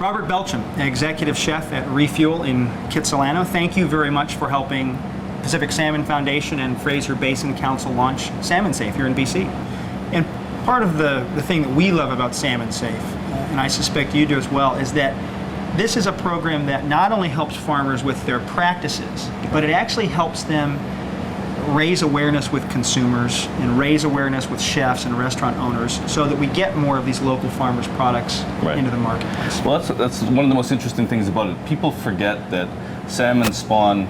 Robert Belcham, Executive Chef at Refuel in Kitsilano. Thank you very much for helping Pacific Salmon Foundation and Fraser Basin Council launch Salmon Safe here in BC. And part of the thing that we love about Salmon Safe, and I suspect you do as well, is that this is a program that not only helps farmers with their practices, but it actually helps them raise awareness with consumers and raise awareness with chefs and restaurant owners so that we get more of these local farmers' products into the marketplace. Well, that's one of the most interesting things about it. People forget that salmon spawn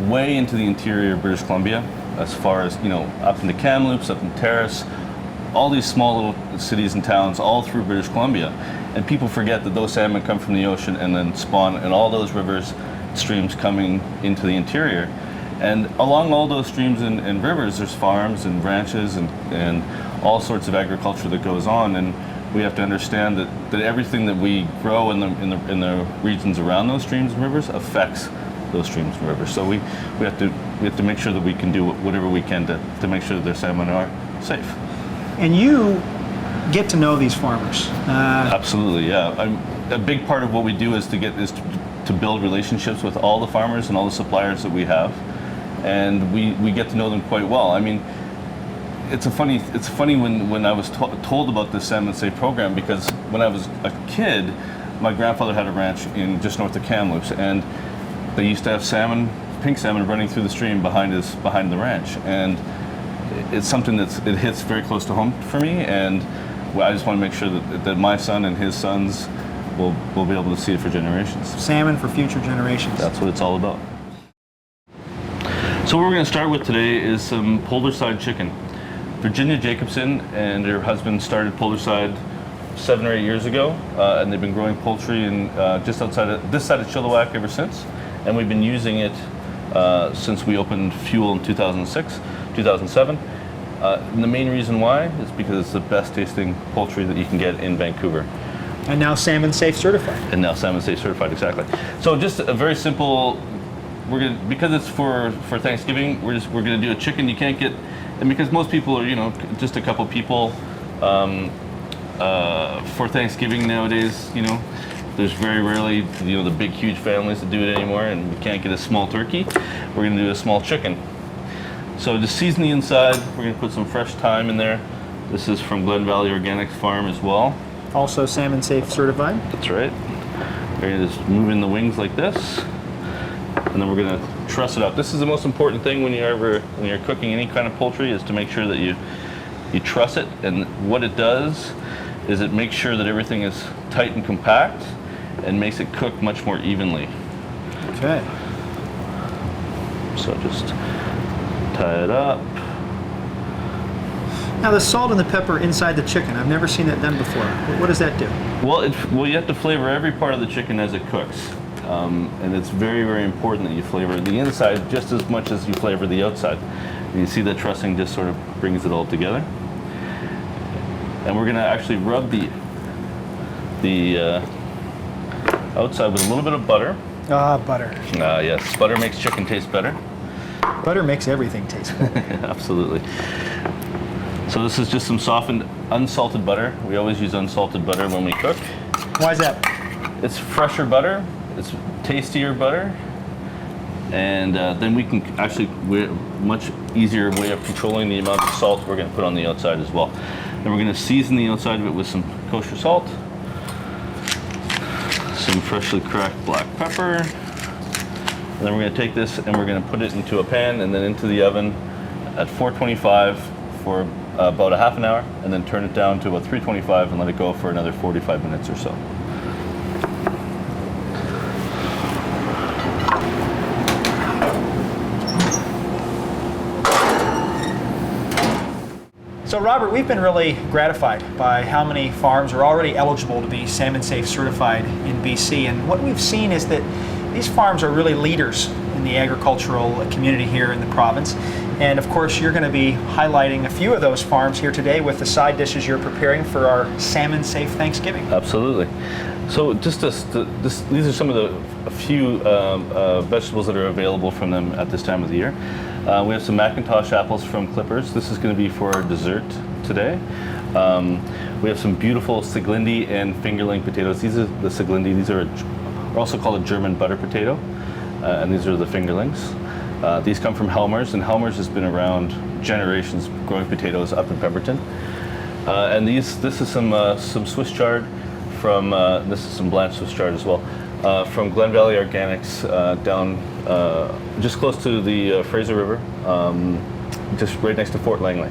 way into the interior of British Columbia, as far as, up into Kamloops, up in Terrace, all these small little cities and towns all through British Columbia. And people forget that those salmon come from the ocean and then spawn in all those rivers, streams coming into the interior. And along all those streams and rivers, there's farms and ranches and all sorts of agriculture that goes on. And we have to understand that everything that we grow in the regions around those streams and rivers affects those streams and rivers. So we have to make sure that we can do whatever we can to make sure that their salmon are safe. And you get to know these farmers. Absolutely, yeah. A big part of what we do is to build relationships with all the farmers and all the suppliers that we have. And we get to know them quite well. I mean, it's funny when I was told about this Salmon Safe program, because when I was a kid, my grandfather had a ranch in just north of Kamloops, and they used to have pink salmon running through the stream behind the ranch, and it's something it hits very close to home for me, and I just want to make sure that my son and his sons will be able to see it for generations. Salmon for future generations. That's what it's all about. So what we're going to start with today is some Poulterside chicken. Virginia Jacobson and her husband started Poulterside 7 or 8 years ago, and they've been growing poultry in just outside of this side of Chilliwack ever since. And we've been using it since we opened Fuel in 2007. And the main reason why is because it's the best tasting poultry that you can get in Vancouver. And now Salmon Safe certified. And now Salmon Safe certified, exactly. So just a very simple. Because it's for Thanksgiving, we're gonna do a chicken. You can't get, and because most people are just a couple people for Thanksgiving nowadays, there's very rarely the big huge families that do it anymore, and we can't get a small turkey. We're gonna do a small chicken. So to season the inside, we're gonna put some fresh thyme in there. This is from Glen Valley Organics Farm as well. Also Salmon Safe certified. That's right. We're gonna just move in the wings like this. And then we're going to truss it up. This is the most important thing when you're cooking any kind of poultry, is to make sure that you truss it. And what it does is it makes sure that everything is tight and compact and makes it cook much more evenly. Okay. So just tie it up. Now the salt and the pepper inside the chicken, I've never seen that done before. What does that do? Well, you have to flavor every part of the chicken as it cooks. And it's very, very important that you flavor the inside just as much as you flavor the outside. And you see that trussing just sort of brings it all together. And we're going to actually rub the outside with a little bit of butter. Ah, butter. Yes, butter makes chicken taste better. Butter makes everything taste better. Absolutely. So this is just some softened, unsalted butter. We always use unsalted butter when we cook. Why is that? It's fresher butter. It's tastier butter, and then we can actually much easier way of controlling the amount of salt we're going to put on the outside as well. Then we're going to season the outside of it with some kosher salt, some freshly cracked black pepper, and then we're going to take this and we're going to put it into a pan and then into the oven at 425 for about a half an hour, and then turn it down to about 325 and let it go for another 45 minutes or so. So Robert, we've been really gratified by how many farms are already eligible to be Salmon Safe certified in BC, and what we've seen is that these farms are really leaders in the agricultural community here in the province. And of course, you're going to be highlighting a few of those farms here today with the side dishes you're preparing for our Salmon Safe Thanksgiving. Absolutely. So these are some of a few vegetables that are available from them at this time of the year. We have some Macintosh apples from Clippers. This is going to be for our dessert today. We have some beautiful Siglindi and fingerling potatoes. These are the Siglindi. These are also called a German butter potato, and these are the fingerlings. These come from Helmer's, and Helmer's has been around generations growing potatoes up in Pemberton. And this is some Swiss chard from, this is some blanched Swiss chard as well, from Glen Valley Organics down just close to the Fraser River, just right next to Fort Langley.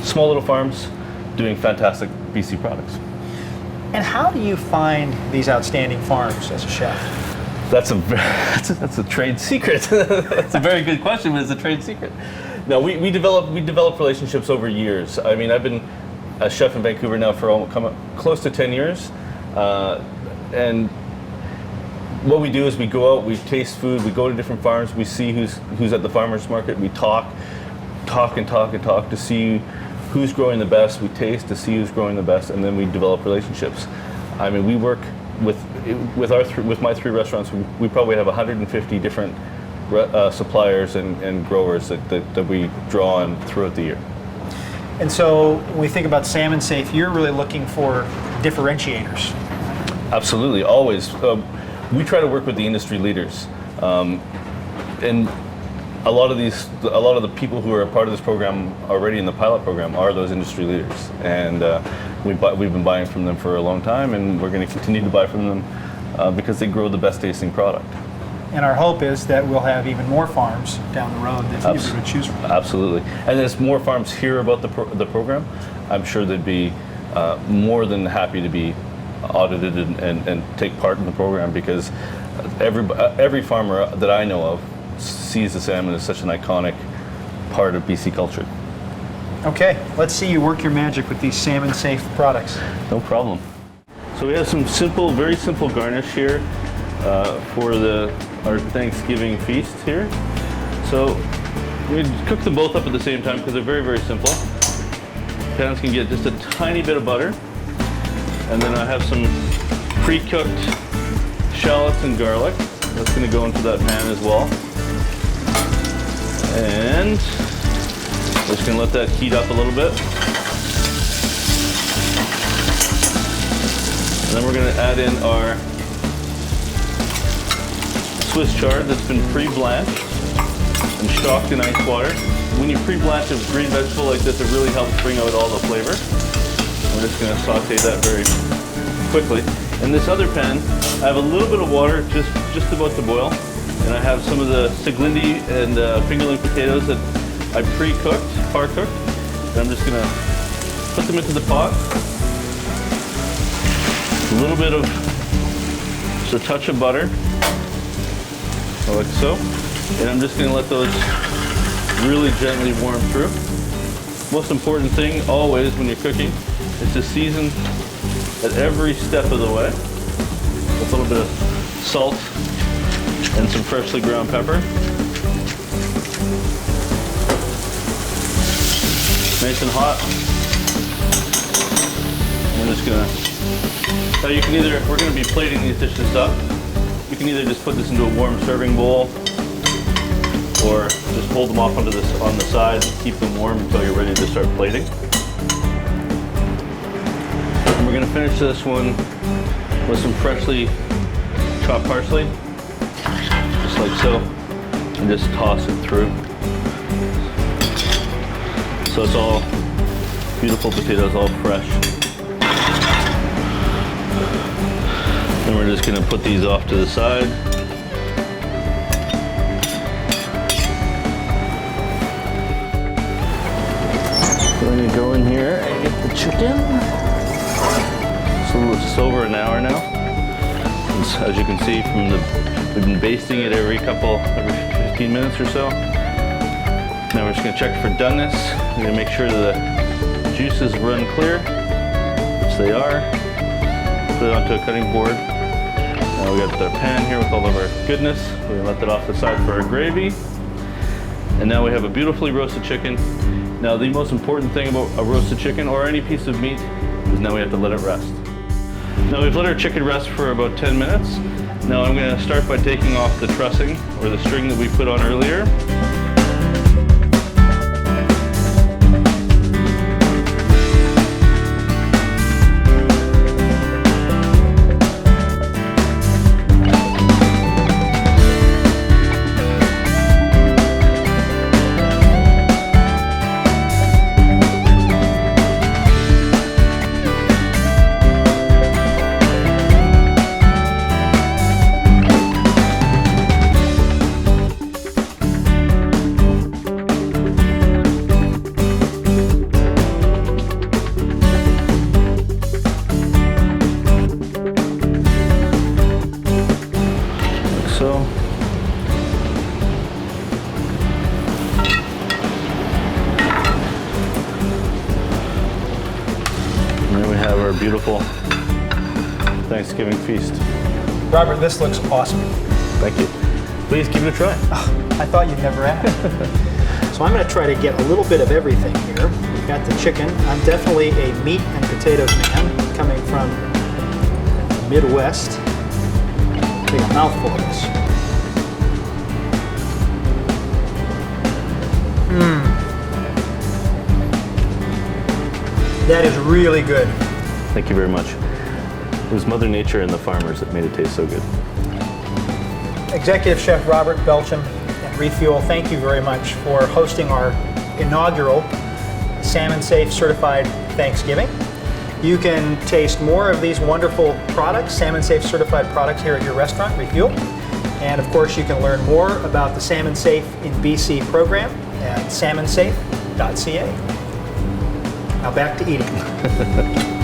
Small little farms doing fantastic BC products. And how do you find these outstanding farms as a chef? That's a trade secret. That's a very good question, but it's a trade secret. No, we develop relationships over years. I mean, I've been a chef in Vancouver now for close to 10 years, and what we do is we go out, we taste food, we go to different farms, we see who's at the farmers market, we talk to see who's growing the best, we taste to see who's growing the best, and then we develop relationships. I mean, we work with my 3 restaurants. We probably have 150 different suppliers and growers that we draw on throughout the year. And so when we think about Salmon Safe, you're really looking for differentiators. Absolutely, always. We try to work with the industry leaders, and a lot of the people who are a part of this program already in the pilot program are those industry leaders, and we've been buying from them for a long time, and we're going to continue to buy from them because they grow the best tasting product. And our hope is that we'll have even more farms down the road that you would choose from. Absolutely. And as more farms hear about the program, I'm sure they'd be more than happy to be audited and take part in the program, because every farmer that I know of sees the salmon as such an iconic part of BC culture. Okay, let's see you work your magic with these Salmon Safe products. No problem. So we have some very simple garnish here for our Thanksgiving feast here. So we cook them both up at the same time because they're very, very simple. Pans can get just a tiny bit of butter, and then I have some pre-cooked shallots and garlic. That's going to go into that pan as well. And we're just going to let that heat up a little bit. And then we're going to add in our Swiss chard that's been pre-blanched and shocked in ice water. When you pre-blanch a green vegetable like this, it really helps bring out all the flavor. We're just going to saute that very quickly. In this other pan, I have a little bit of water just about to boil, and I have some of the Siglindi and fingerling potatoes that I pre-cooked, par-cooked, and I'm just going to put them into the pot. A little bit of, just a touch of butter, like so, and I'm just going to let those really gently warm through. Most important thing always when you're cooking is to season at every step of the way with a little bit of salt and some freshly ground pepper. Nice and hot. I'm just gonna, now you can either, we're gonna be plating these dishes up. You can either just put this into a warm serving bowl, or just hold them off on the side and keep them warm until you're ready to start plating. And we're gonna finish this one with some freshly chopped parsley, just like so, and just toss it through. So it's all beautiful potatoes, all fresh. And we're just gonna put these off to the side. We're gonna go in here and get the chicken. So it's over an hour now. As you can see we've been basting it every 15 minutes or so. Now we're just gonna check for doneness. We're gonna make sure that the juices run clear, which they are. Put it onto a cutting board. Now we got our pan here with all of our goodness. We're gonna let that off the side for our gravy. And now we have a beautifully roasted chicken. Now the most important thing about a roasted chicken or any piece of meat is now we have to let it rest. Now we've let our chicken rest for about 10 minutes. Now I'm gonna start by taking off the trussing or the string that we put on earlier. beautiful Thanksgiving feast. Robert, this looks awesome. Thank you. Please give it a try. I thought you'd never ask. So I'm going to try to get a little bit of everything here. We've got the chicken. I'm definitely a meat and potatoes man, coming from the Midwest. Take a mouthful of this. That is really good. Thank you very much. It was Mother Nature and the farmers that made it taste so good. Executive Chef Robert Belcham at Refuel, thank you very much for hosting our inaugural Salmon Safe certified Thanksgiving. You can taste more of these wonderful products, Salmon Safe certified products, here at your restaurant, Refuel. And of course, you can learn more about the Salmon Safe in BC program at salmonsafe.ca. Now back to eating.